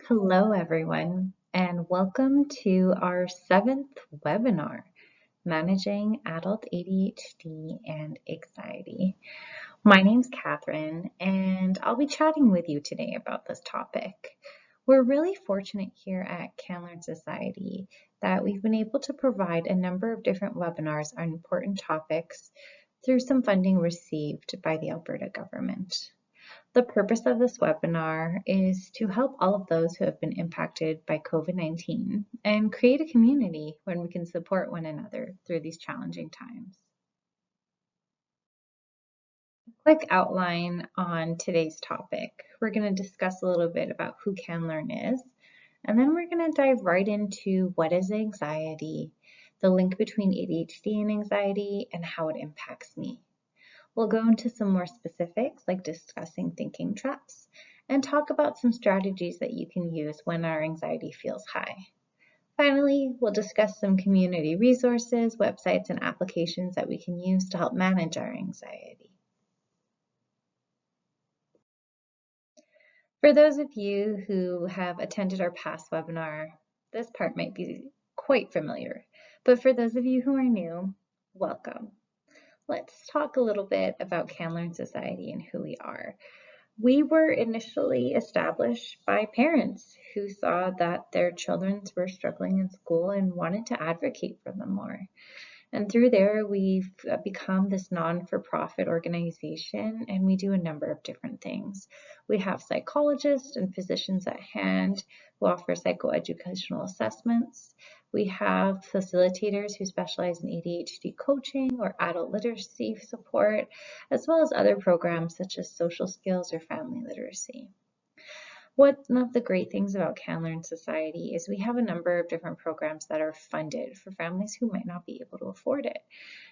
Hello, everyone, and welcome to our 7th webinar, Managing Adult ADHD and Anxiety. My name's Catherine, and I'll be chatting with you today about this topic. We're really fortunate here at Can Learn Society that we've been able to provide a number of different webinars on important topics through some funding received by the Alberta government. The purpose of this webinar is to help all of those who have been impacted by COVID-19 and create a community when we can support one another through these challenging times. Quick outline on today's topic. We're going to discuss a little bit about who Can Learn is, and then we're going to dive right into what is anxiety, the link between ADHD and anxiety, and how it impacts me. We'll go into some more specifics like discussing thinking traps and talk about some strategies that you can use when our anxiety feels high. Finally, we'll discuss some community resources, websites, and applications that we can use to help manage our anxiety. For those of you who have attended our past webinar, this part might be quite familiar, but for those of you who are new, welcome. Let's talk a little bit about Can Learn Society and who we are. We were initially established by parents who saw that their children were struggling in school and wanted to advocate for them more. And through there, we've become this non-for-profit organization, and we do a number of different things. We have psychologists and physicians at hand who offer psychoeducational assessments. We have facilitators who specialize in ADHD coaching or adult literacy support, as well as other programs such as social skills or family literacy. One of the great things about Can Learn Society is we have a number of different programs that are funded for families who might not be able to afford it.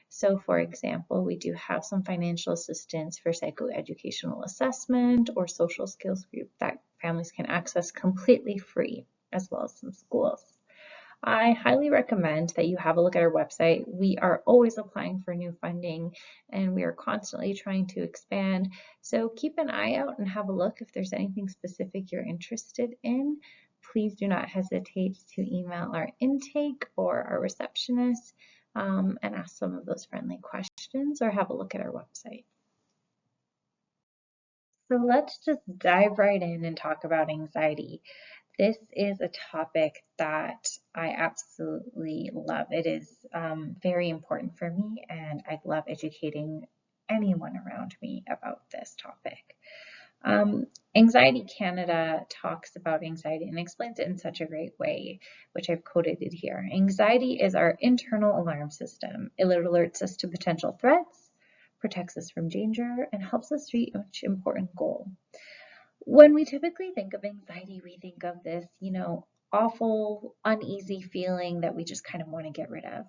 So for example, we do have some financial assistance for psychoeducational assessment or social skills group that families can access completely free, as well as some schools. I highly recommend that you have a look at our website. We are always applying for new funding and we are constantly trying to expand. So keep an eye out and have a look if there's anything specific you're interested in. Please do not hesitate to email our intake or our receptionist and ask some of those friendly questions or have a look at our website. So let's just dive right in and talk about anxiety. This is a topic that I absolutely love. It is very important for me, and I love educating anyone around me about this topic. Anxiety Canada talks about anxiety and explains it in such a great way, which I've quoted it here. Anxiety is our internal alarm system. It alerts us to potential threats, protects us from danger, and helps us reach an important goal. When we typically think of anxiety, we think of this, awful, uneasy feeling that we just kind of want to get rid of.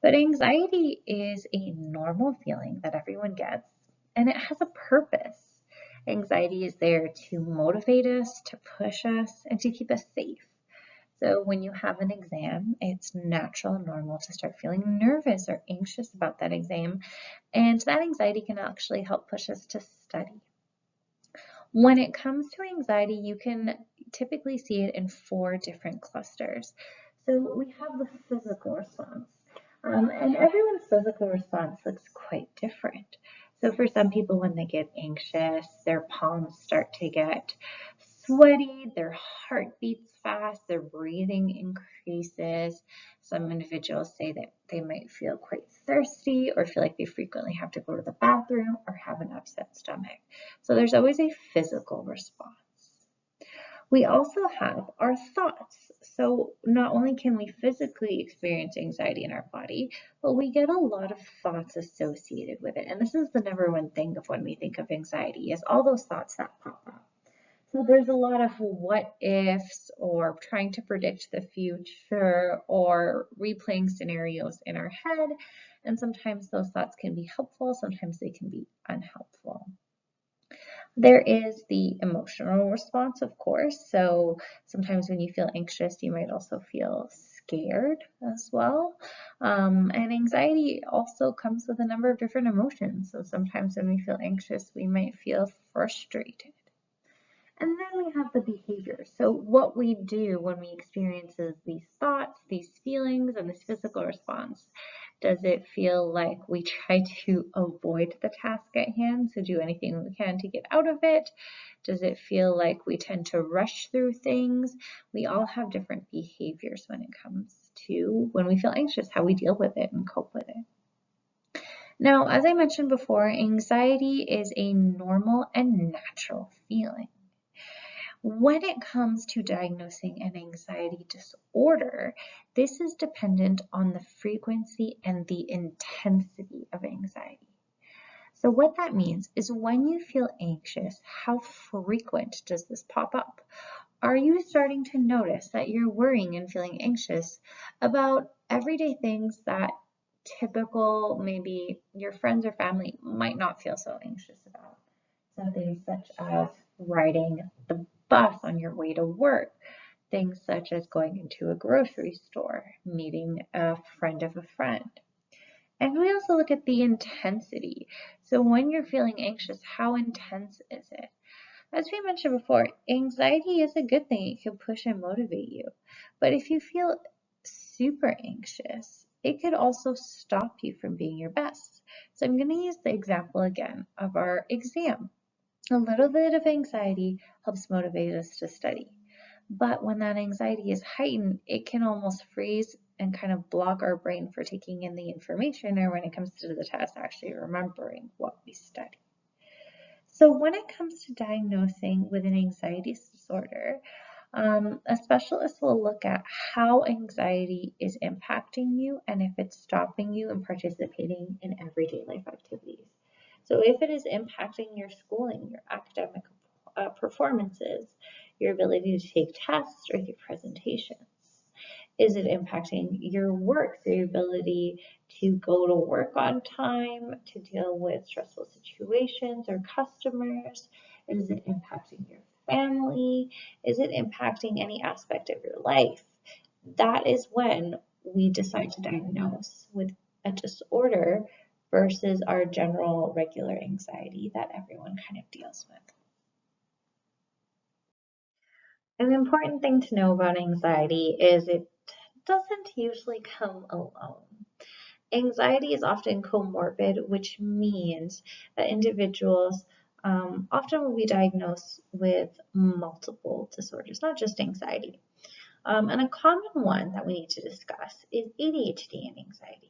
But anxiety is a normal feeling that everyone gets, and it has a purpose. Anxiety is there to motivate us, to push us, and to keep us safe. So when you have an exam, it's natural and normal to start feeling nervous or anxious about that exam, and that anxiety can actually help push us to study. When it comes to anxiety, you can typically see it in 4 different clusters. So we have the physical response, and everyone's physical response looks quite different. So for some people, when they get anxious, their palms start to get sweaty, their heart beats fast, their breathing increases. Some individuals say that they might feel quite thirsty or feel like they frequently have to go to the bathroom or have an upset stomach. So there's always a physical response. We also have our thoughts. So not only can we physically experience anxiety in our body, but we get a lot of thoughts associated with it. And this is the number one thing of when we think of anxiety is all those thoughts that pop up. So there's a lot of what ifs or trying to predict the future or replaying scenarios in our head. And sometimes those thoughts can be helpful, sometimes they can be unhelpful. There is the emotional response, of course. So sometimes when you feel anxious, you might also feel scared as well. And anxiety also comes with a number of different emotions. So sometimes when we feel anxious, we might feel frustrated. And then we have the behavior. So what we do when we experience these thoughts, these feelings, and this physical response, does it feel like we try to avoid the task at hand, so do anything we can to get out of it? Does it feel like we tend to rush through things? We all have different behaviors when it comes to when we feel anxious, how we deal with it and cope with it. Now, as I mentioned before, anxiety is a normal and natural feeling. When it comes to diagnosing an anxiety disorder, this is dependent on the frequency and the intensity of anxiety. So what that means is when you feel anxious, how frequent does this pop up? Are you starting to notice that you're worrying and feeling anxious about everyday things that typical, maybe your friends or family might not feel so anxious about? So things such as riding the bus on your way to work, things such as going into a grocery store, meeting a friend of a friend. And we also look at the intensity. So when you're feeling anxious, how intense is it? As we mentioned before, anxiety is a good thing. It can push and motivate you. But if you feel super anxious, it could also stop you from being your best. So I'm going to use the example again of our exam. A little bit of anxiety helps motivate us to study. But when that anxiety is heightened, it can almost freeze and kind of block our brain for taking in the information, or when it comes to the test, actually remembering what we study. So when it comes to diagnosing with an anxiety disorder, a specialist will look at how anxiety is impacting you and if it's stopping you in participating in everyday life activities. So if it is impacting your schooling, your academic performances, your ability to take tests or give presentations, is it impacting your work, so your ability to go to work on time, to deal with stressful situations or customers? Is it impacting your family? Is it impacting any aspect of your life? That is when we decide to diagnose with a disorder versus our general regular anxiety that everyone kind of deals with. An important thing to know about anxiety is it doesn't usually come alone. Anxiety is often comorbid, which means that individuals often will be diagnosed with multiple disorders, not just anxiety. And a common one that we need to discuss is ADHD and anxiety.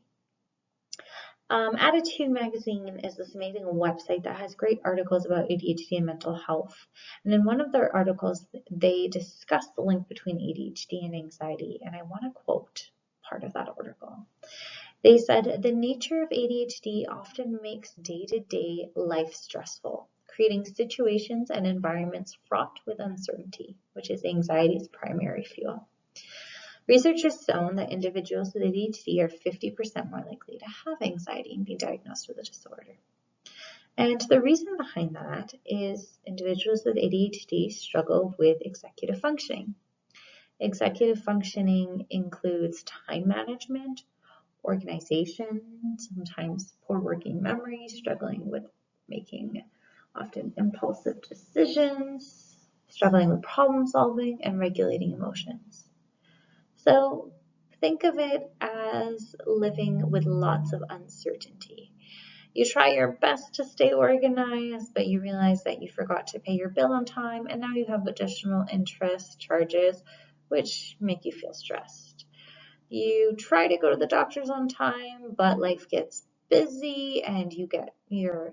Attitude Magazine is this amazing website that has great articles about ADHD and mental health. And in one of their articles, they discuss the link between ADHD and anxiety. And I want to quote part of that article. They said, the nature of ADHD often makes day-to-day life stressful, creating situations and environments fraught with uncertainty, which is anxiety's primary fuel. Research has shown that individuals with ADHD are 50% more likely to have anxiety and be diagnosed with a disorder. And the reason behind that is individuals with ADHD struggle with executive functioning. Executive functioning includes time management, organization, sometimes poor working memory, struggling with making often impulsive decisions, struggling with problem solving, and regulating emotions. So think of it as living with lots of uncertainty. You try your best to stay organized, but you realize that you forgot to pay your bill on time, and now you have additional interest charges, which make you feel stressed. You try to go to the doctor's on time, but life gets busy and you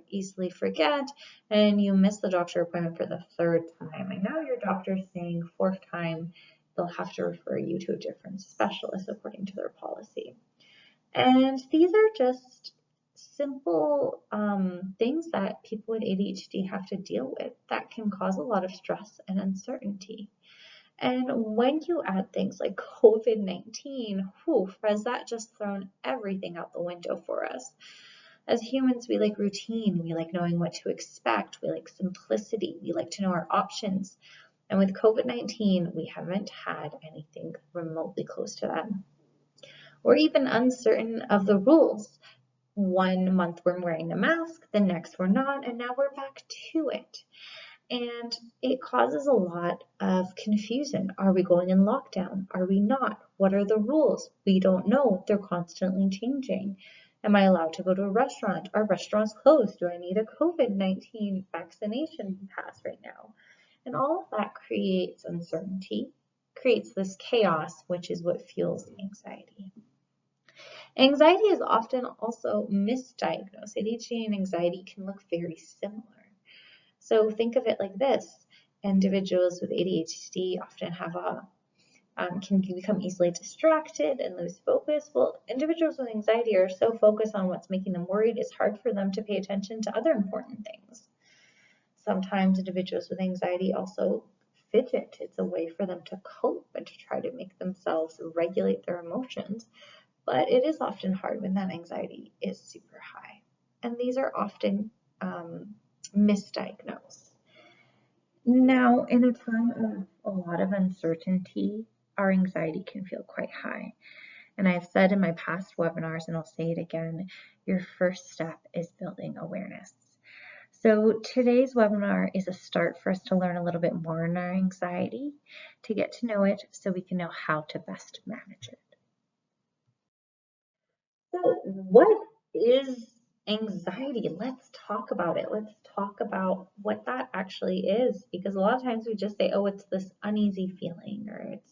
easily forget, and you miss the doctor appointment for the third time. And now your doctor's saying fourth time they'll have to refer you to a different specialist according to their policy. And these are just simple things that people with ADHD have to deal with that can cause a lot of stress and uncertainty. And when you add things like COVID-19, has that just thrown everything out the window for us? As humans, we like routine, we like knowing what to expect, we like simplicity, we like to know our options. And with COVID-19, we haven't had anything remotely close to that. We're even uncertain of the rules. 1 month we're wearing a mask, the next we're not, and now we're back to it. And it causes a lot of confusion. Are we going in lockdown? Are we not? What are the rules? We don't know. They're constantly changing. Am I allowed to go to a restaurant? Are restaurants closed? Do I need a COVID-19 vaccination pass right now? And all of that creates uncertainty, creates this chaos, which is what fuels anxiety. Anxiety is often also misdiagnosed. ADHD and anxiety can look very similar. So think of it like this. Individuals with ADHD often have can become easily distracted and lose focus. Well, individuals with anxiety are so focused on what's making them worried, it's hard for them to pay attention to other important things. Sometimes individuals with anxiety also fidget. It's a way for them to cope and to try to make themselves regulate their emotions. But it is often hard when that anxiety is super high. And these are often misdiagnosed. Now, in a time of a lot of uncertainty, our anxiety can feel quite high. And I've said in my past webinars, and I'll say it again, your first step is building awareness. So today's webinar is a start for us to learn a little bit more on our anxiety, to get to know it so we can know how to best manage it. So what is anxiety? Let's talk about it. Let's talk about what that actually is, because a lot of times we just say, oh, it's this uneasy feeling, or it's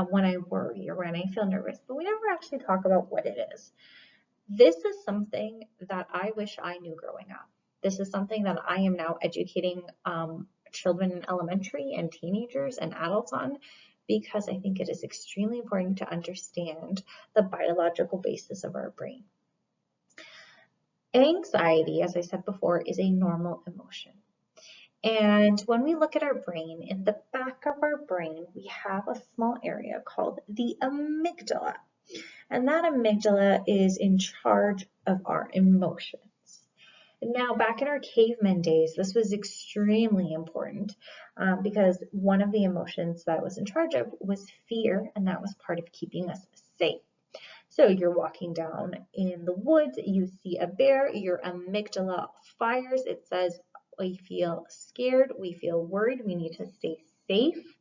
when I worry or when I feel nervous, but we never actually talk about what it is. This is something that I wish I knew growing up. This is something that I am now educating children in elementary and teenagers and adults on, because I think it is extremely important to understand the biological basis of our brain. Anxiety, as I said before, is a normal emotion. And when we look at our brain, in the back of our brain, we have a small area called the amygdala. And that amygdala is in charge of our emotions. Now, back in our caveman days, this was extremely important because one of the emotions that was in charge of was fear, and that was part of keeping us safe. So you're walking down in the woods, you see a bear, your amygdala fires. It says, we feel scared, we feel worried, we need to stay safe,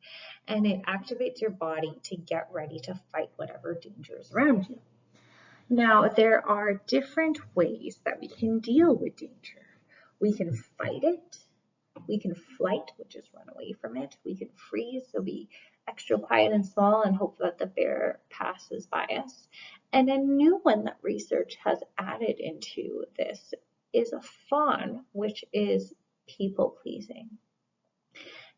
and it activates your body to get ready to fight whatever danger is around you. Now, there are different ways that we can deal with danger. We can fight it, we can flight, which is run away from it, we can freeze, so be extra quiet and small and hope that the bear passes by us. And a new one that research has added into this is a fawn, which is people pleasing.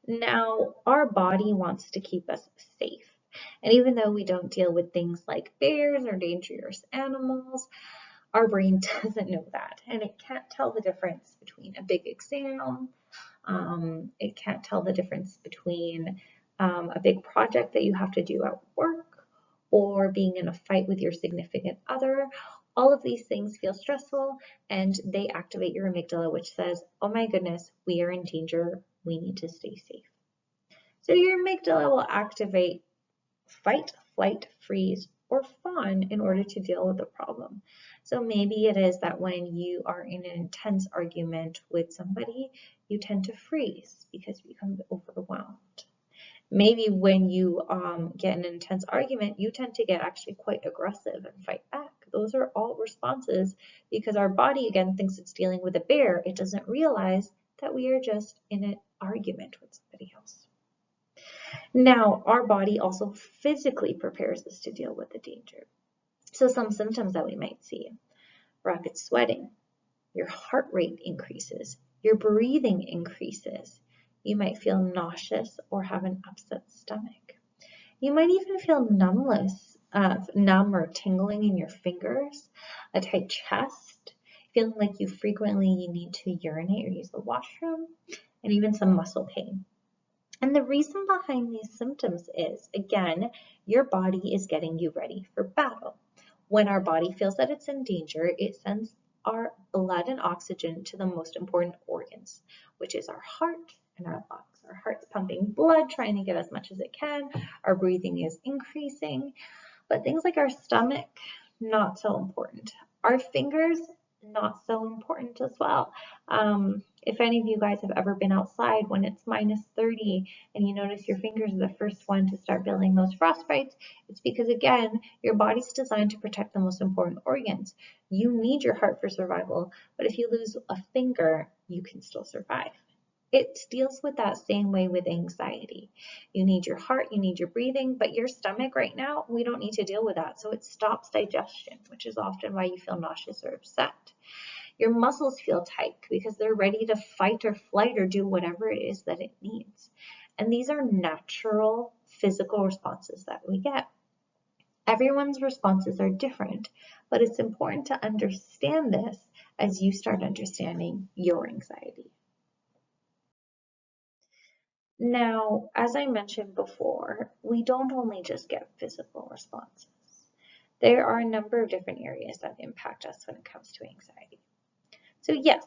Now, our body wants to keep us safe. And even though we don't deal with things like bears or dangerous animals, our brain doesn't know that. And it can't tell the difference between a big exam. It can't tell the difference between a big project that you have to do at work or being in a fight with your significant other. All of these things feel stressful and they activate your amygdala, which says, oh my goodness, we are in danger. We need to stay safe. So your amygdala will activate fight, flight, freeze, or fawn in order to deal with the problem. So maybe it is that when you are in an intense argument with somebody, you tend to freeze because you become overwhelmed. Maybe when you get in an intense argument, you tend to get actually quite aggressive and fight back. Those are all responses because our body, again, thinks it's dealing with a bear. It doesn't realize that we are just in an argument with somebody else. Now, our body also physically prepares us to deal with the danger. So some symptoms that we might see: rapid sweating, your heart rate increases, your breathing increases, you might feel nauseous or have an upset stomach. You might even feel numb or tingling in your fingers, a tight chest, feeling like you frequently need to urinate or use the washroom, and even some muscle pain. And the reason behind these symptoms is, again, your body is getting you ready for battle. When our body feels that it's in danger, it sends our blood and oxygen to the most important organs, which is our heart and our lungs. Our heart's pumping blood, trying to get as much as it can. Our breathing is increasing. But things like our stomach, not so important. Our fingers, not so important as well. If any of you guys have ever been outside when it's -30 and you notice your fingers are the first one to start building those frostbites, it's because, again, your body's designed to protect the most important organs. You need your heart for survival, but if you lose a finger, you can still survive. It deals with that same way with anxiety. You need your heart, you need your breathing, but your stomach right now, we don't need to deal with that. So it stops digestion, which is often why you feel nauseous or upset. Your muscles feel tight because they're ready to fight or flight or do whatever it is that it needs. And these are natural physical responses that we get. Everyone's responses are different, but it's important to understand this as you start understanding your anxiety. Now, as I mentioned before, we don't only just get physical responses. There are a number of different areas that impact us when it comes to anxiety. So yes,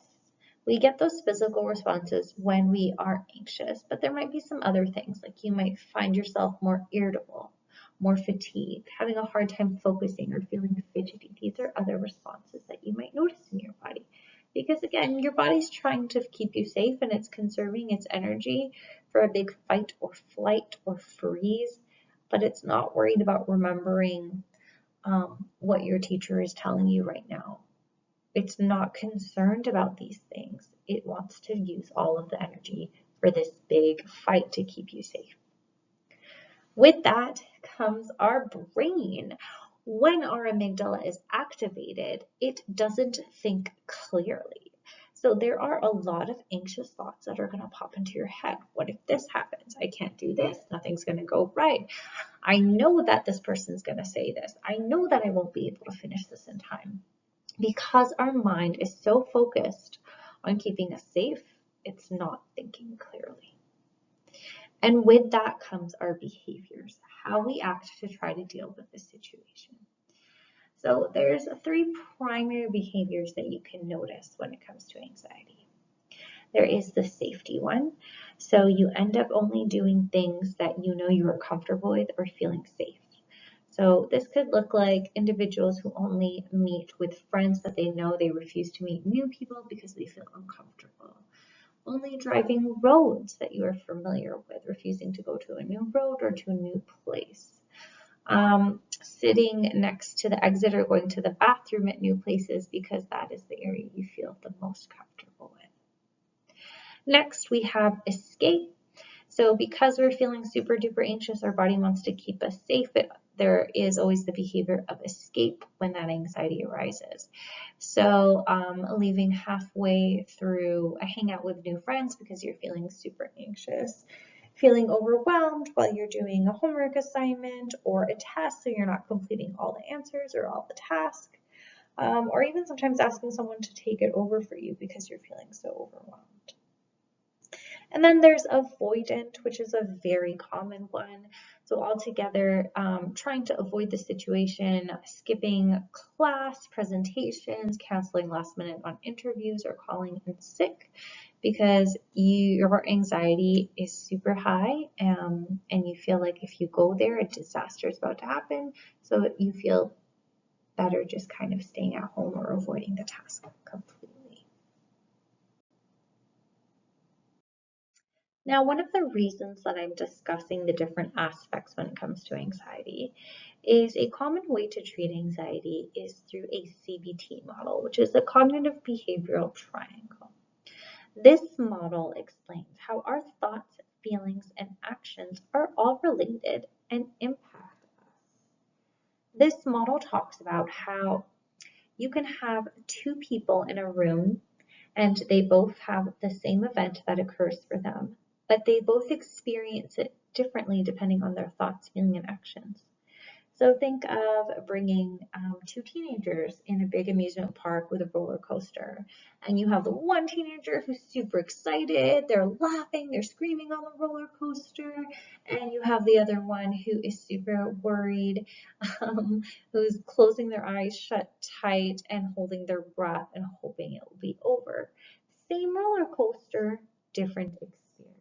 we get those physical responses when we are anxious, but there might be some other things, like you might find yourself more irritable, more fatigued, having a hard time focusing, or feeling fidgety. These are other responses that you might notice in your body. Because again, your body's trying to keep you safe and it's conserving its energy for a big fight or flight or freeze, but it's not worried about remembering what your teacher is telling you right now. It's not concerned about these things. It wants to use all of the energy for this big fight to keep you safe. With that comes our brain. When our amygdala is activated, it doesn't think clearly. So there are a lot of anxious thoughts that are going to pop into your head. What if this happens? I can't do this. Nothing's going to go right. I know that this person's going to say this. I know that I won't be able to finish this in time. Because our mind is so focused on keeping us safe, it's not thinking clearly. And with that comes our behaviors, how we act to try to deal with the situation. So there's 3 primary behaviors that you can notice when it comes to anxiety. There is the safety one. So you end up only doing things that you know you are comfortable with or feeling safe. So this could look like individuals who only meet with friends that they know. They refuse to meet new people because they feel uncomfortable. Only driving roads that you are familiar with, refusing to go to a new road or to a new place. Sitting next to the exit or going to the bathroom at new places because that is the area you feel the most comfortable with. Next, we have escape. So because we're feeling super duper anxious, our body wants to keep us safe, but there is always the behavior of escape when that anxiety arises. So leaving halfway through a hangout with new friends because you're feeling super anxious, feeling overwhelmed while you're doing a homework assignment or a test so you're not completing all the answers or all the tasks, or even sometimes asking someone to take it over for you because you're feeling so overwhelmed. And then there's avoidant, which is a very common one. So altogether, trying to avoid the situation, skipping class, presentations, canceling last minute on interviews, or calling in sick because your anxiety is super high and you feel like if you go there, a disaster is about to happen. So you feel better just kind of staying at home or avoiding the task completely. Now, one of the reasons that I'm discussing the different aspects when it comes to anxiety is a common way to treat anxiety is through a CBT model, which is a cognitive behavioral triangle. This model explains how our thoughts, feelings, and actions are all related and impact us. This model talks about how you can have 2 people in a room and they both have the same event that occurs for them, but they both experience it differently depending on their thoughts, feelings, and actions. So think of bringing 2 teenagers in a big amusement park with a roller coaster. And you have the one teenager who's super excited, they're laughing, they're screaming on the roller coaster. And you have the other one who is super worried, who's closing their eyes shut tight and holding their breath and hoping it will be over. Same roller coaster, different experience.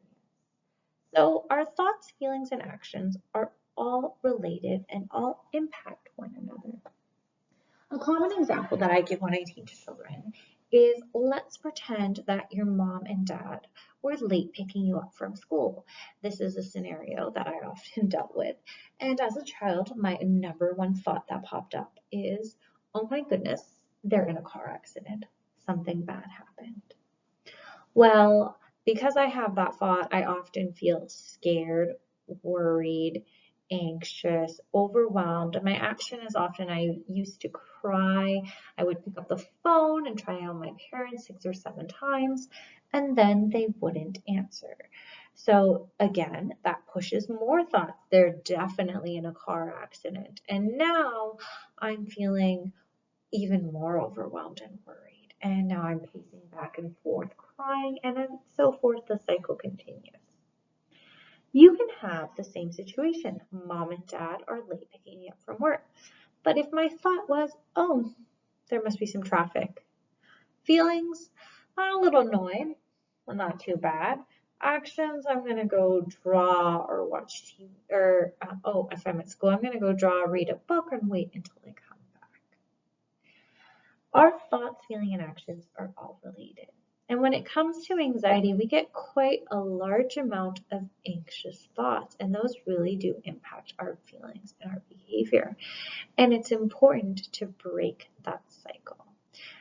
So our thoughts, feelings, and actions are all related and all impact one another. A common example that I give when I teach children is let's pretend that your mom and dad were late picking you up from school. This is a scenario that I often dealt with. And as a child, my number one thought that popped up is, oh my goodness, they're in a car accident. Something bad happened. Well, because I have that thought, I often feel scared, worried, anxious, overwhelmed. And my action is often I used to cry. I would pick up the phone and try on my parents 6 or 7 times, and then they wouldn't answer. So again, that pushes more thoughts. They're definitely in a car accident. And now I'm feeling even more overwhelmed and worried. And now I'm pacing back and forth, crying, and then so forth. The cycle continues. You can have the same situation. Mom and dad are late picking me up from work. But if my thought was, oh, there must be some traffic. Feelings, a little annoyed, well, not too bad. Actions, I'm going to go draw or watch TV, or, if I'm at school, I'm going to go draw, read a book, and wait until they come back. Our thoughts, feelings, and actions are all related. And when it comes to anxiety, we get quite a large amount of anxious thoughts, and those really do impact our feelings and our behavior. And it's important to break that cycle.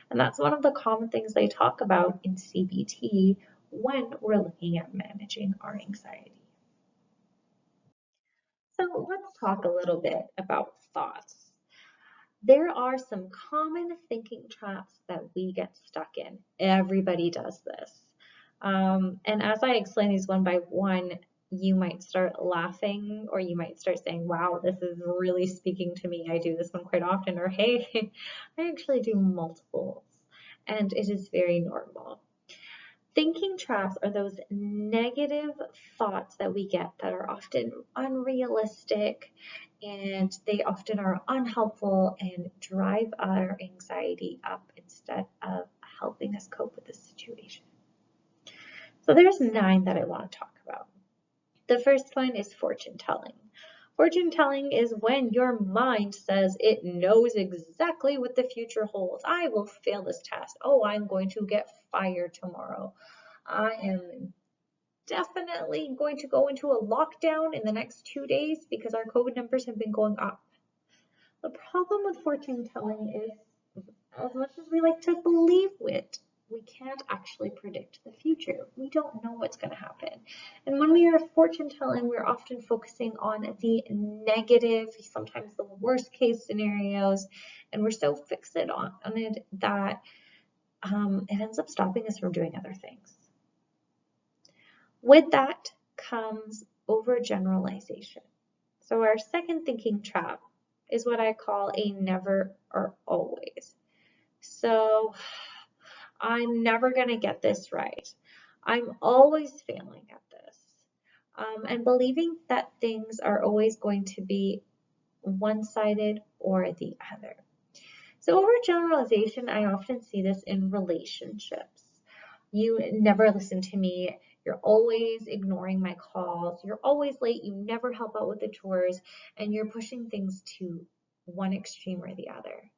And that's one of the common things they talk about in CBT when we're looking at managing our anxiety. So let's talk a little bit about thoughts. There are some common thinking traps that we get stuck in. Everybody does this. And as I explain these one by one, you might start laughing or you might start saying, wow, this is really speaking to me. I do this one quite often. Or, hey, I actually do multiples. And it is very normal. Thinking traps are those negative thoughts that we get that are often unrealistic and they often are unhelpful and drive our anxiety up instead of helping us cope with the situation. So there's 9 that I want to talk about. The first one is fortune telling. Fortune telling is when your mind says it knows exactly what the future holds. I will fail this test. Oh, I'm going to get fired tomorrow. I am definitely going to go into a lockdown in the next 2 days because our COVID numbers have been going up. The problem with fortune telling is, as much as we like to believe it, we can't actually predict the future. We don't know what's going to happen. And when we are fortune telling, we're often focusing on the negative, sometimes the worst case scenarios, and we're so fixated on it that it ends up stopping us from doing other things. With that comes overgeneralization. So our second thinking trap is what I call a never or always. So I'm never going to get this right. I'm always failing at this. And believing that things are always going to be one-sided or the other. So overgeneralization, I often see this in relationships. You never listen to me. You're always ignoring my calls. You're always late. You never help out with the chores, and you're pushing things to one extreme or the other.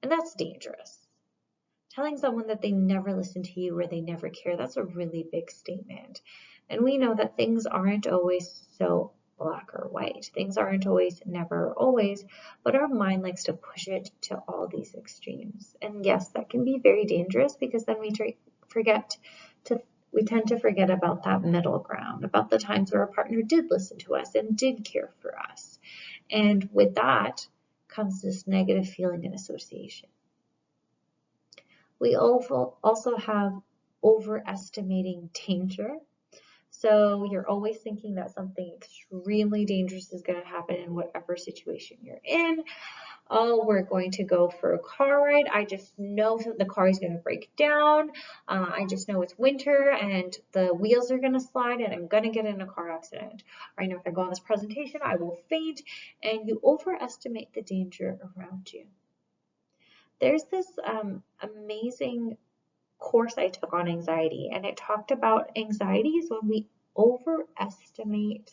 And that's dangerous. Telling someone that they never listen to you or they never care, that's a really big statement. And we know that things aren't always so black or white. Things aren't always never or always, but our mind likes to push it to all these extremes. And yes, that can be very dangerous because then we tend to forget about that middle ground, about the times where our partner did listen to us and did care for us. And with that comes this negative feeling and association. We also have overestimating danger. So you're always thinking that something extremely dangerous is going to happen in whatever situation you're in. Oh, we're going to go for a car ride. I just know that the car is going to break down. I just know it's winter and the wheels are going to slide and I'm going to get in a car accident. Or I know if I go on this presentation, I will faint. And you overestimate the danger around you. There's this amazing course I took on anxiety, and it talked about anxieties when we overestimate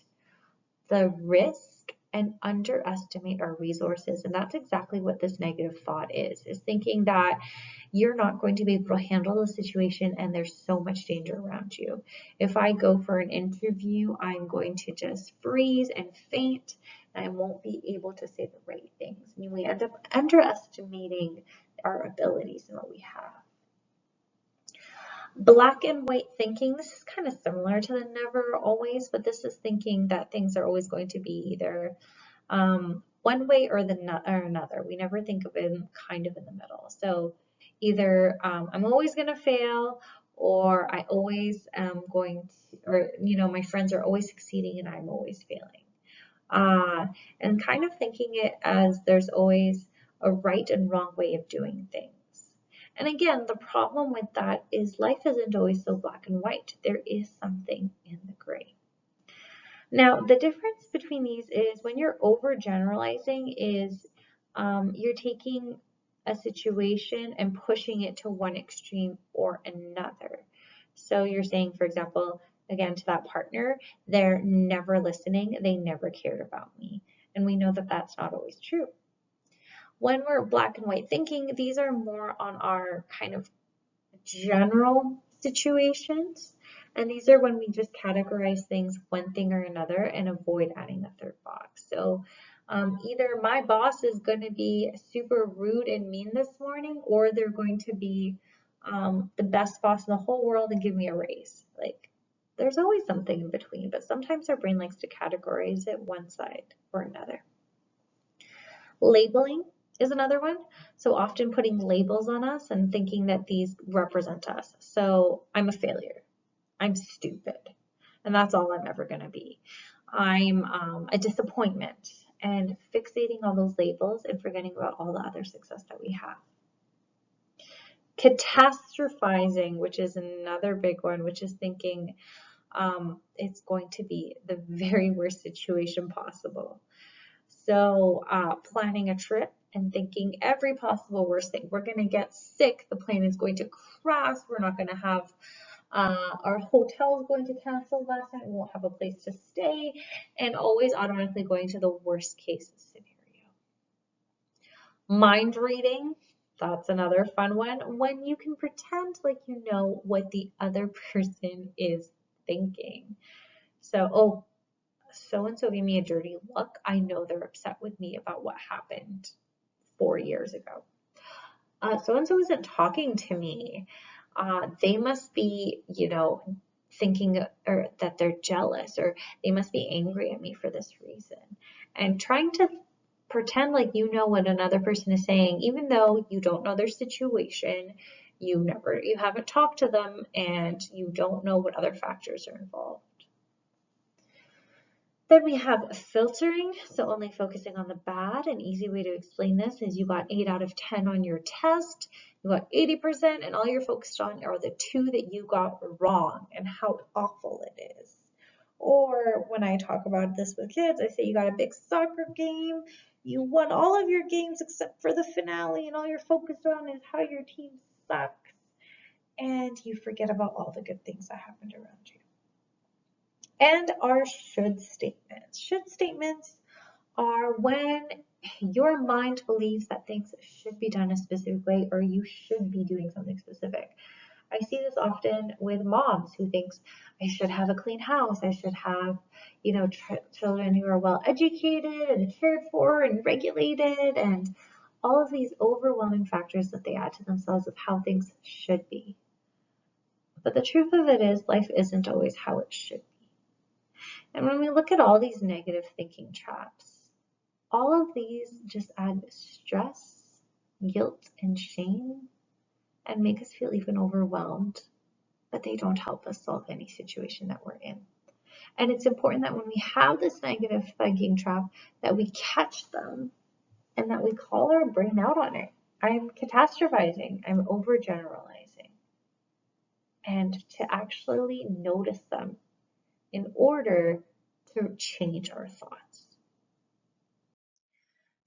the risk and underestimate our resources. And that's exactly what this negative thought is thinking that you're not going to be able to handle the situation and there's so much danger around you. If I go for an interview, I'm going to just freeze and faint and I won't be able to say the right things. I mean, we end up underestimating our abilities and what we have. Black and white thinking, this is kind of similar to the never always, but this is thinking that things are always going to be either one way or another. We never think of it kind of in the middle. So either I'm always going to fail, or I always am going to, or my friends are always succeeding and I'm always failing. And kind of thinking it as there's always a right and wrong way of doing things. And again, the problem with that is life isn't always so black and white. There is something in the gray. Now, the difference between these is when you're overgeneralizing is you're taking a situation and pushing it to one extreme or another. So you're saying, for example, again, to that partner, they're never listening. They never cared about me. And we know that that's not always true. When we're black and white thinking, these are more on our kind of general situations. And these are when we just categorize things one thing or another and avoid adding a third box. So either my boss is going to be super rude and mean this morning, or they're going to be the best boss in the whole world and give me a raise. Like, there's always something in between, but sometimes our brain likes to categorize it one side or another. Labeling is another one. So often putting labels on us and thinking that these represent us. So I'm a failure. I'm stupid. And that's all I'm ever going to be. I'm a disappointment, and fixating on those labels and forgetting about all the other success that we have. Catastrophizing, which is another big one, which is thinking it's going to be the very worst situation possible. So planning a trip and thinking every possible worst thing. We're going to get sick. The plane is going to crash. We're not going to have, our hotel is going to cancel last night. We won't have a place to stay. And always automatically going to the worst case scenario. Mind reading. That's another fun one. When you can pretend like you know what the other person is thinking. So, so-and-so gave me a dirty look. I know they're upset with me about what happened 4 years ago. So-and-so isn't talking to me. They must be, thinking or that they're jealous, or they must be angry at me for this reason. And trying to pretend like you know what another person is saying, even though you don't know their situation, you haven't talked to them, and you don't know what other factors are involved. Then we have filtering, so only focusing on the bad. An easy way to explain this is you got 8 out of 10 on your test, you got 80%, and all you're focused on are the 2 that you got wrong and how awful it is. Or when I talk about this with kids, I say you got a big soccer game, you won all of your games except for the finale, and all you're focused on is how your team sucks, and you forget about all the good things that happened around you. And our should statements. Should statements are when your mind believes that things should be done a specific way, or you should be doing something specific. I see this often with moms who thinks I should have a clean house. I should have, children who are well educated and cared for and regulated, and all of these overwhelming factors that they add to themselves of how things should be. But the truth of it is life isn't always how it should be. And when we look at all these negative thinking traps, all of these just add stress, guilt, and shame, and make us feel even overwhelmed, but they don't help us solve any situation that we're in. And it's important that when we have this negative thinking trap, that we catch them and that we call our brain out on it. I'm catastrophizing, I'm overgeneralizing, and to actually notice them in order to change our thoughts.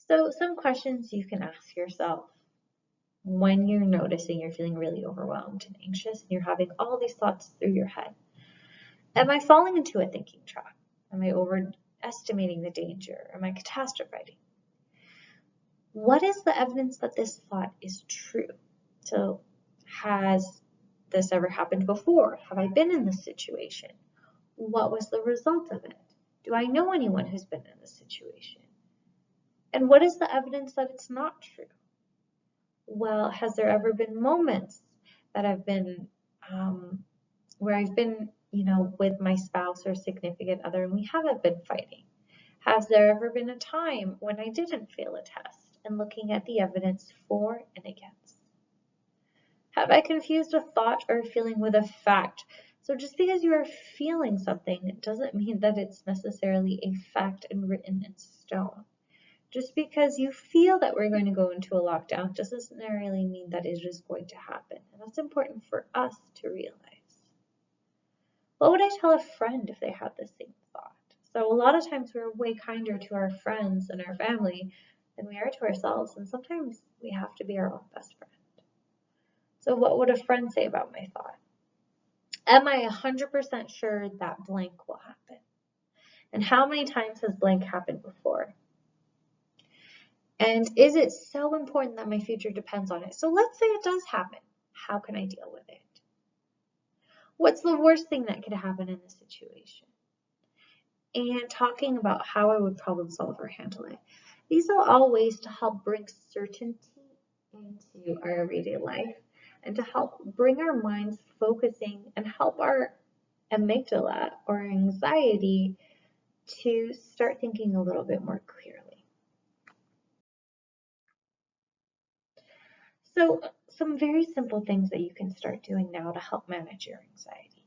So some questions you can ask yourself when you're noticing you're feeling really overwhelmed and anxious and you're having all these thoughts through your head. Am I falling into a thinking trap? Am I estimating the danger? Am I catastrophizing? What is the evidence that this thought is true? So, has this ever happened before? Have I been in this situation? What was the result of it? Do I know anyone who's been in this situation? And what is the evidence that it's not true? Well, has there ever been moments that I've been where I've been, with my spouse or significant other and we haven't been fighting? Has there ever been a time when I didn't fail a test? And looking at the evidence for and against. Have I confused a thought or a feeling with a fact? So just because you are feeling something doesn't mean that it's necessarily a fact and written in stone. Just because you feel that we're going to go into a lockdown doesn't necessarily mean that it is going to happen. And that's important for us to realize. What would I tell a friend if they had the same thought? So a lot of times we're way kinder to our friends and our family than we are to ourselves. And sometimes we have to be our own best friend. So what would a friend say about my thought? Am I 100% sure that blank will happen? And how many times has blank happened before? And is it so important that my future depends on it? So let's say it does happen. How can I deal with it? What's the worst thing that could happen in this situation? And talking about how I would problem solve or handle it. These are all ways to help bring certainty into our everyday life and to help bring our minds focusing and help our amygdala or anxiety to start thinking a little bit more clearly. So some very simple things that you can start doing now to help manage your anxiety.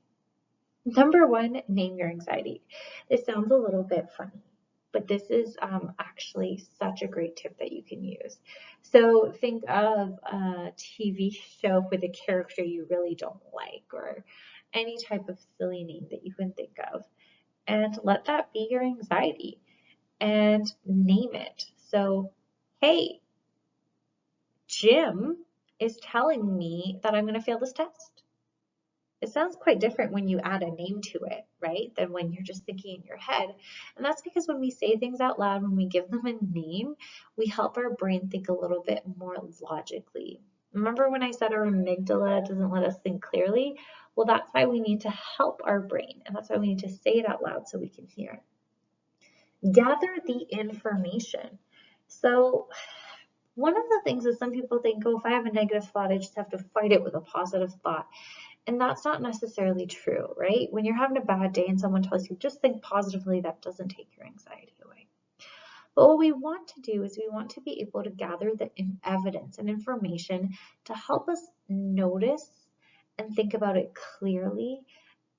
Number one, name your anxiety. This sounds a little bit funny, but this is actually such a great tip that you can use. So think of a TV show with a character you really don't like or any type of silly name that you can think of, and let that be your anxiety and name it. So, hey, Jim is telling me that I'm going to fail this test. It sounds quite different when you add a name to it, right? Than when you're just thinking in your head. And that's because when we say things out loud, when we give them a name, we help our brain think a little bit more logically. Remember when I said our amygdala doesn't let us think clearly? Well, that's why we need to help our brain. And that's why we need to say it out loud so we can hear it. Gather the information. So one of the things is some people think, oh, if I have a negative thought, I just have to fight it with a positive thought. And that's not necessarily true, right? When you're having a bad day and someone tells you, just think positively, that doesn't take your anxiety away. But what we want to do is we want to be able to gather the evidence and information to help us notice and think about it clearly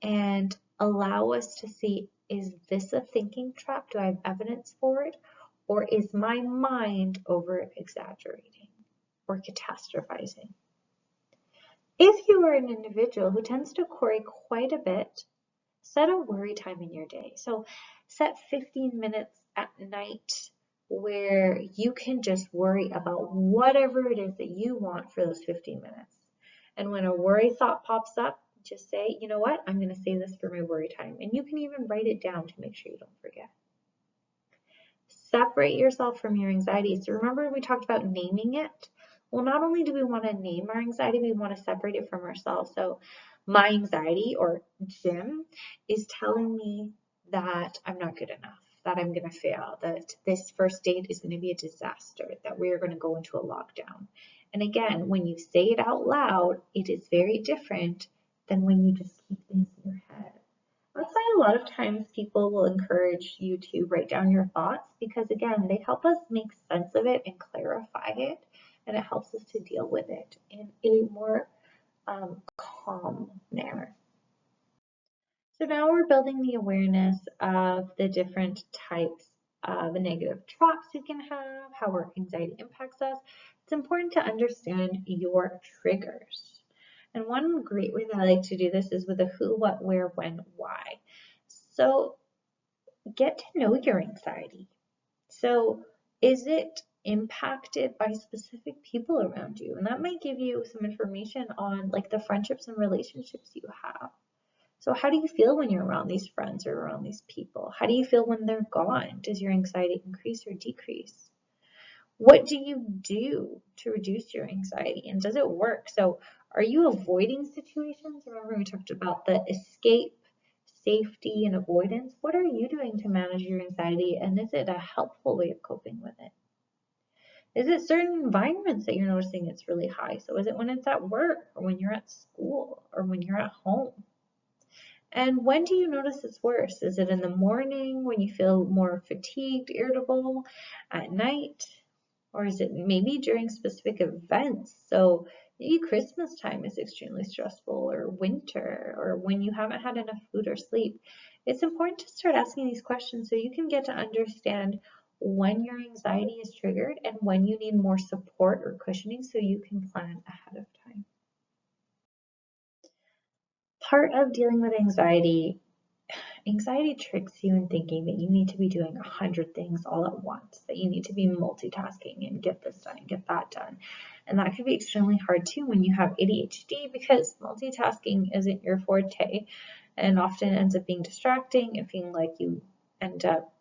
and allow us to see, is this a thinking trap? Do I have evidence for it? Or is my mind over exaggerating or catastrophizing? If you are an individual who tends to worry quite a bit, set a worry time in your day. So set 15 minutes at night where you can just worry about whatever it is that you want for those 15 minutes. And when a worry thought pops up, just say, you know what, I'm going to save this for my worry time. And you can even write it down to make sure you don't forget. Separate yourself from your anxiety. So remember we talked about naming it? Well, not only do we want to name our anxiety, we want to separate it from ourselves. So my anxiety, or Jim, is telling me that I'm not good enough, that I'm going to fail, that this first date is going to be a disaster, that we are going to go into a lockdown. And again, when you say it out loud, it is very different than when you just keep things in your head. That's why a lot of times people will encourage you to write down your thoughts because, again, they help us make sense of it and clarify it, and it helps us to deal with it in a more calm manner. So now we're building the awareness of the different types of the negative traps we can have, how our anxiety impacts us. It's important to understand your triggers. And one great way that I like to do this is with a who, what, where, when, why. So get to know your anxiety. So is it impacted by specific people around you? And that might give you some information on like the friendships and relationships you have. So how do you feel when you're around these friends or around these people? How do you feel when they're gone? Does your anxiety increase or decrease? What do you do to reduce your anxiety, and does it work? So are you avoiding situations? Remember we talked about the escape, safety, and avoidance. What are you doing to manage your anxiety, and is it a helpful way of coping with it? Is it certain environments that you're noticing it's really high? So is it when it's at work or when you're at school or when you're at home? And when do you notice it's worse? Is it in the morning when you feel more fatigued, irritable, at night? Or is it maybe during specific events? So maybe Christmas time is extremely stressful, or winter, or when you haven't had enough food or sleep. It's important to start asking these questions so you can get to understand when your anxiety is triggered and when you need more support or cushioning so you can plan ahead of time. Part of dealing with anxiety tricks you in thinking that you need to be doing 100 things all at once, that you need to be multitasking and get this done and get that done. And that can be extremely hard too when you have ADHD, because multitasking isn't your forte and often ends up being distracting and feeling like you end up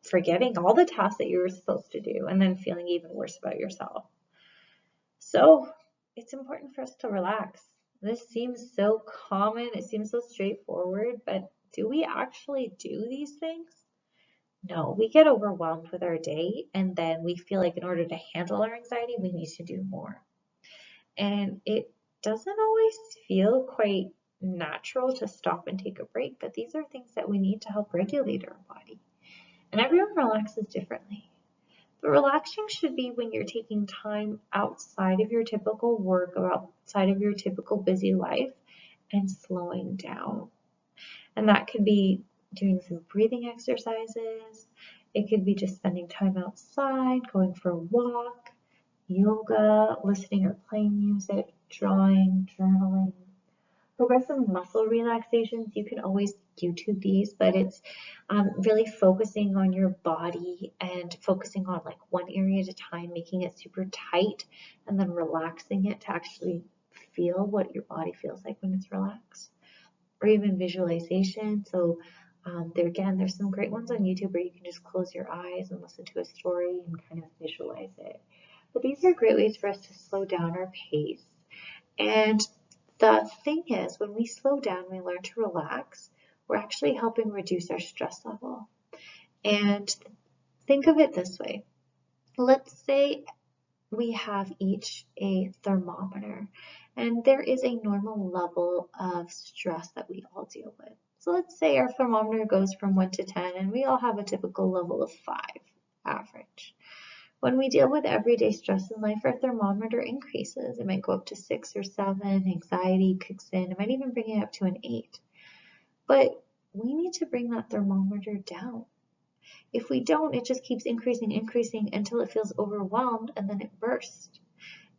forgetting all the tasks that you were supposed to do and then feeling even worse about yourself. So it's important for us to relax. This seems so common, it seems so straightforward, but do we actually do these things? No, we get overwhelmed with our day, and then we feel like in order to handle our anxiety, we need to do more. And it doesn't always feel quite natural to stop and take a break, but these are things that we need to help regulate our body. And everyone relaxes differently. But relaxing should be when you're taking time outside of your typical work or outside of your typical busy life and slowing down. And that could be doing some breathing exercises. It could be just spending time outside, going for a walk, yoga, listening or playing music, drawing, journaling. Progressive muscle relaxations, you can always YouTube these, but it's really focusing on your body and focusing on like one area at a time, making it super tight, and then relaxing it to actually feel what your body feels like when it's relaxed. Or even visualization. So there's some great ones on YouTube where you can just close your eyes and listen to a story and kind of visualize it. But these are great ways for us to slow down our pace. And the thing is, when we slow down, we learn to relax, we're actually helping reduce our stress level. And think of it this way. Let's say we have each a thermometer, and there is a normal level of stress that we all deal with. So let's say our thermometer goes from 1 to 10, and we all have a typical level of 5, average. When we deal with everyday stress in life, our thermometer increases. It might go up to 6 or 7, anxiety kicks in, it might even bring it up to an 8. But we need to bring that thermometer down. If we don't, it just keeps increasing until it feels overwhelmed and then it bursts.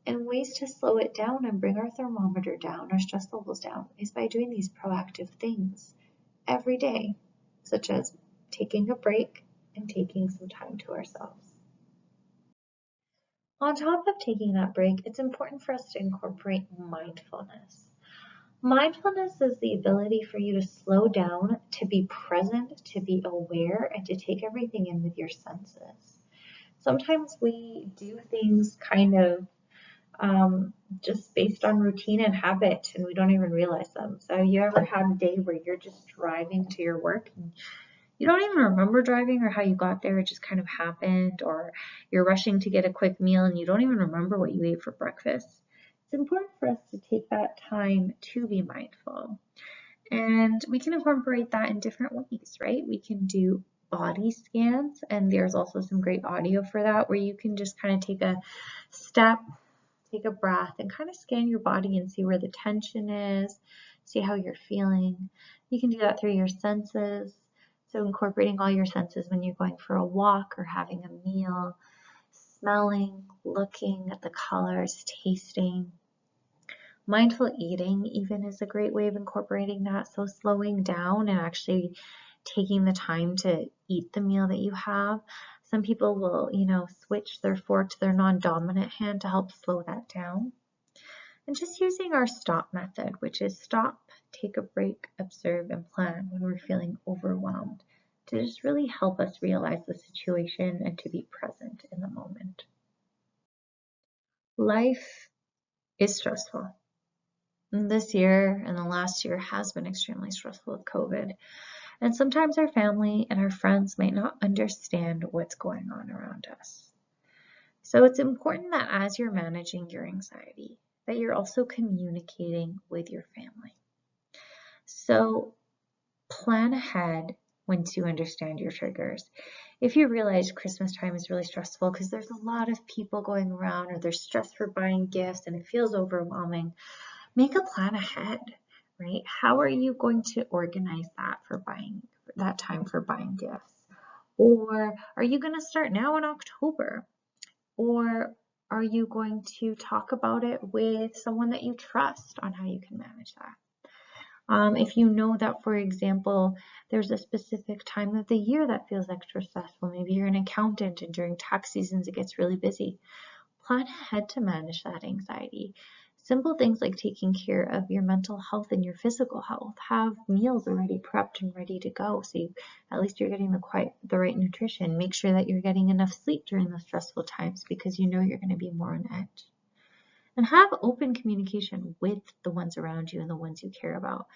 And ways to slow it down and bring our thermometer down, our stress levels down, is by doing these proactive things every day, such as taking a break and taking some time to ourselves. On top of taking that break, it's important for us to incorporate mindfulness. Mindfulness is the ability for you to slow down, to be present, to be aware, and to take everything in with your senses. Sometimes we do things kind of just based on routine and habit, and we don't even realize them. So you ever had a day where you're just driving to your work and you don't even remember driving or how you got there, it just kind of happened, or you're rushing to get a quick meal and you don't even remember what you ate for breakfast? It's important for us to take that time to be mindful. And we can incorporate that in different ways, right? We can do body scans, and there's also some great audio for that where you can just kind of take a step, take a breath, and kind of scan your body and see where the tension is, see how you're feeling. You can do that through your senses. So incorporating all your senses when you're going for a walk or having a meal, smelling, looking at the colors, tasting. Mindful eating even is a great way of incorporating that. So slowing down and actually taking the time to eat the meal that you have. Some people will, switch their fork to their non-dominant hand to help slow that down. And just using our STOP method, which is stop, take a break, observe, and plan when we're feeling overwhelmed, to just really help us realize the situation and to be present in the moment. Life is stressful. And this year and the last year has been extremely stressful with COVID. And sometimes our family and our friends might not understand what's going on around us. So it's important that as you're managing your anxiety, that you're also communicating with your family. So plan ahead once you understand your triggers. If you realize Christmas time is really stressful because there's a lot of people going around or there's stress for buying gifts and it feels overwhelming, make a plan ahead, right? How are you going to organize that for buying that time for buying gifts? Or are you going to start now in October? Or are you going to talk about it with someone that you trust on how you can manage that? If you know that, for example, there's a specific time of the year that feels extra stressful, maybe you're an accountant and during tax seasons it gets really busy, plan ahead to manage that anxiety. Simple things like taking care of your mental health and your physical health. Have meals already prepped and ready to go, so at least you're getting the right nutrition. Make sure that you're getting enough sleep during the stressful times because you know you're going to be more on edge. And have open communication with the ones around you and the ones you care about.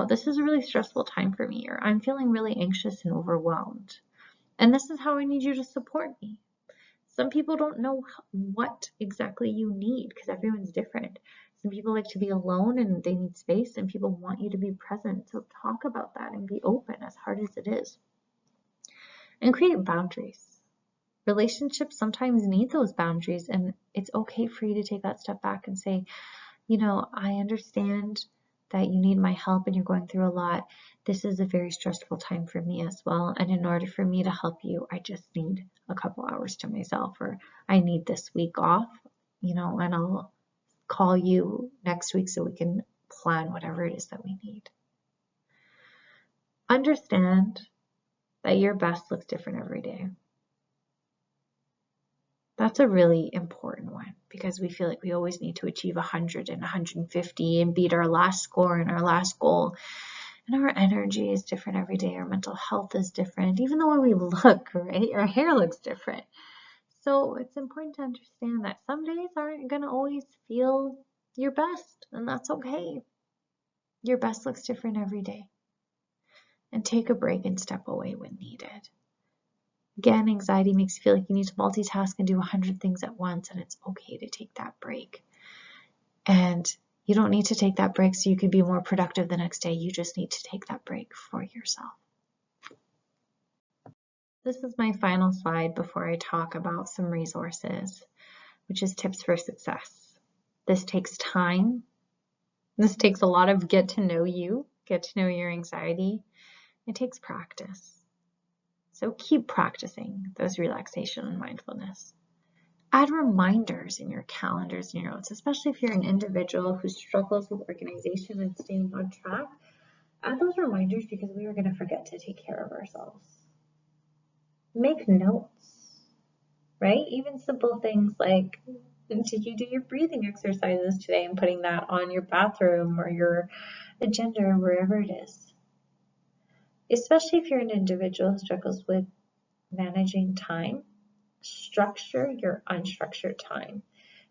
This is a really stressful time for me, or I'm feeling really anxious and overwhelmed. And this is how I need you to support me. Some people don't know what exactly you need because everyone's different. Some people like to be alone and they need space, and people want you to be present. So talk about that and be open, as hard as it is. And create boundaries. Relationships sometimes need those boundaries, and it's okay for you to take that step back and say, I understand that you need my help and you're going through a lot. This is a very stressful time for me as well. And in order for me to help you, I just need a couple hours to myself, or I need this week off, and I'll call you next week so we can plan whatever it is that we need. Understand that your best looks different every day. That's a really important one because we feel like we always need to achieve 100 and 150 and beat our last score and our last goal. And our energy is different every day. Our mental health is different. Even the way we look, right? Our hair looks different. So it's important to understand that some days aren't going to always feel your best, and that's okay. Your best looks different every day. And take a break and step away when needed. Again, anxiety makes you feel like you need to multitask and do 100 things at once, and it's okay to take that break. And you don't need to take that break so you can be more productive the next day. You just need to take that break for yourself. This is my final slide before I talk about some resources, which is tips for success. This takes time. This takes a lot of get to know your anxiety. It takes practice. So keep practicing those relaxation and mindfulness. Add reminders in your calendars and your notes, especially if you're an individual who struggles with organization and staying on track. Add those reminders because we are going to forget to take care of ourselves. Make notes, right? Even simple things like, did you do your breathing exercises today, and putting that on your bathroom or your agenda or wherever it is. Especially if you're an individual who struggles with managing time, structure your unstructured time.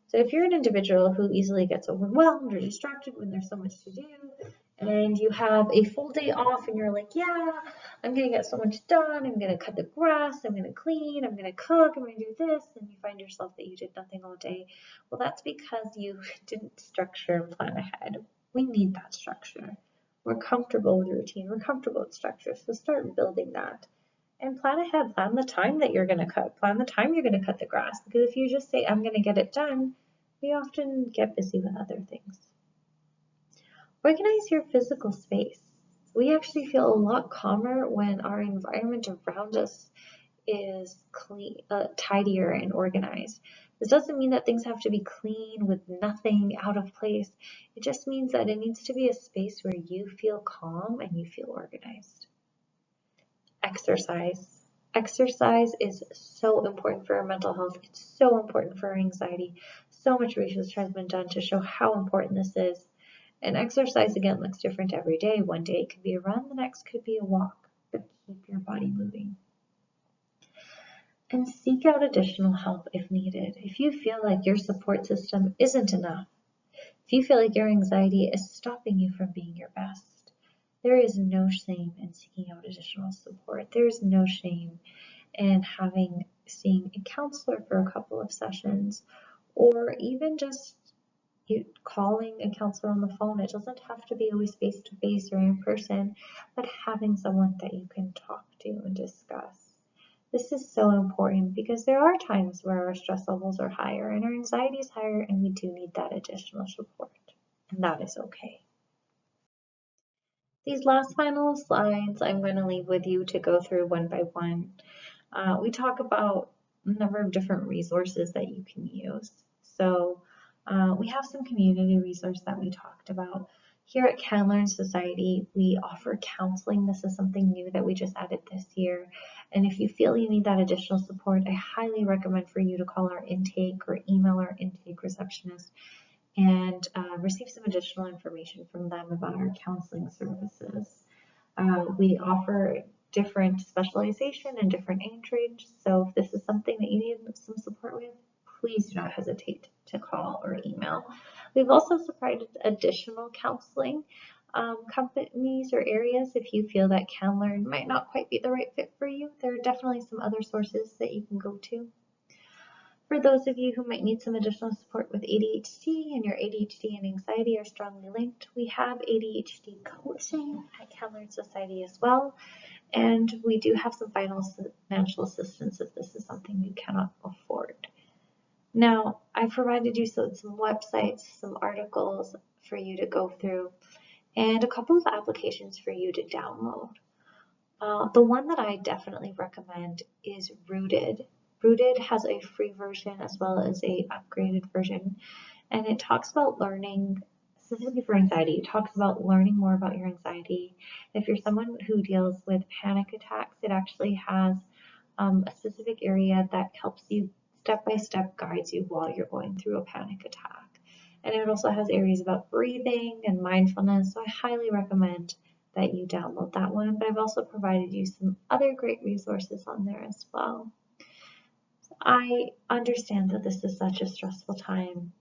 So if you're an individual who easily gets overwhelmed or distracted when there's so much to do, and you have a full day off and you're like, yeah, I'm going to get so much done. I'm going to cut the grass. I'm going to clean. I'm going to cook. I'm going to do this. And you find yourself that you did nothing all day. Well, that's because you didn't structure and plan ahead. We need that structure. We're comfortable with routine. We're comfortable with structure. So start building that. And plan ahead. Plan the time that you're going to cook. Plan the time you're going to cut the grass. Because if you just say, I'm going to get it done, we often get busy with other things. Organize your physical space. We actually feel a lot calmer when our environment around us is clean, tidier and organized. This doesn't mean that things have to be clean with nothing out of place. It just means that it needs to be a space where you feel calm and you feel organized. Exercise. Exercise is so important for our mental health. It's so important for our anxiety. So much research has been done to show how important this is. And exercise, again, looks different every day. One day it could be a run, the next could be a walk, but keep your body moving. And seek out additional help if needed. If you feel like your support system isn't enough, if you feel like your anxiety is stopping you from being your best, there is no shame in seeking out additional support. There is no shame in seeing a counselor for a couple of sessions, or even just calling a counselor on the phone. It doesn't have to be always face to face or in person, but having someone that you can talk to and discuss. This is so important because there are times where our stress levels are higher and our anxiety is higher, and we do need that additional support, and that is okay. These last final slides I'm going to leave with you to go through one by one. We talk about a number of different resources that you can use. So we have some community resources that we talked about. Here at Can Learn Society, we offer counseling. This is something new that we just added this year. And if you feel you need that additional support, I highly recommend for you to call our intake or email our intake receptionist and receive some additional information from them about our counseling services. We offer different specialization and different age range, so if this is something that you need some support with, please do not hesitate to call or email. We've also provided additional counseling companies or areas if you feel that Can Learn might not quite be the right fit for you. There are definitely some other sources that you can go to. For those of you who might need some additional support with ADHD, and your ADHD and anxiety are strongly linked, we have ADHD coaching at Can Learn Society as well, and we do have some financial assistance if this is something you cannot afford. Now, I've provided you some websites, some articles for you to go through, and a couple of applications for you to download. The one that I definitely recommend is Rooted. Rooted has a free version as well as a upgraded version, and it talks about learning, specifically for anxiety, it talks about learning more about your anxiety. If you're someone who deals with panic attacks, it actually has a specific area that helps you step-by-step guides you while you're going through a panic attack. And it also has areas about breathing and mindfulness, so I highly recommend that you download that one, but I've also provided you some other great resources on there as well. I understand that this is such a stressful time,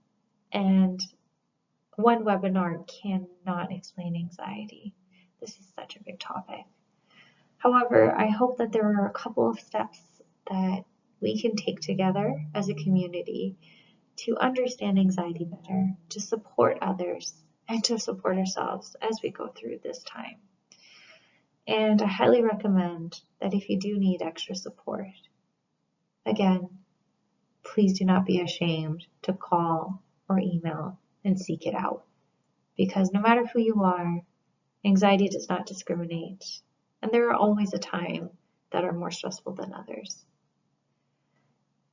and one webinar cannot explain anxiety. This is such a big topic. However, I hope that there are a couple of steps that we can take together as a community to understand anxiety better, to support others, and to support ourselves as we go through this time. And I highly recommend that if you do need extra support, again, please do not be ashamed to call or email and seek it out. Because no matter who you are, anxiety does not discriminate, and there are always a time that are more stressful than others.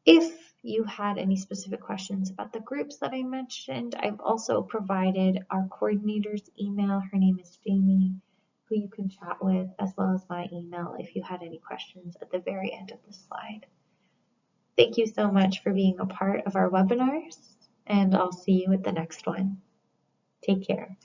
If you had any specific questions about the groups that I mentioned, I've also provided our coordinator's email. Her name is Jamie, who you can chat with, as well as my email if you had any questions at the very end of the slide. Thank you so much for being a part of our webinars, and I'll see you at the next one. Take care.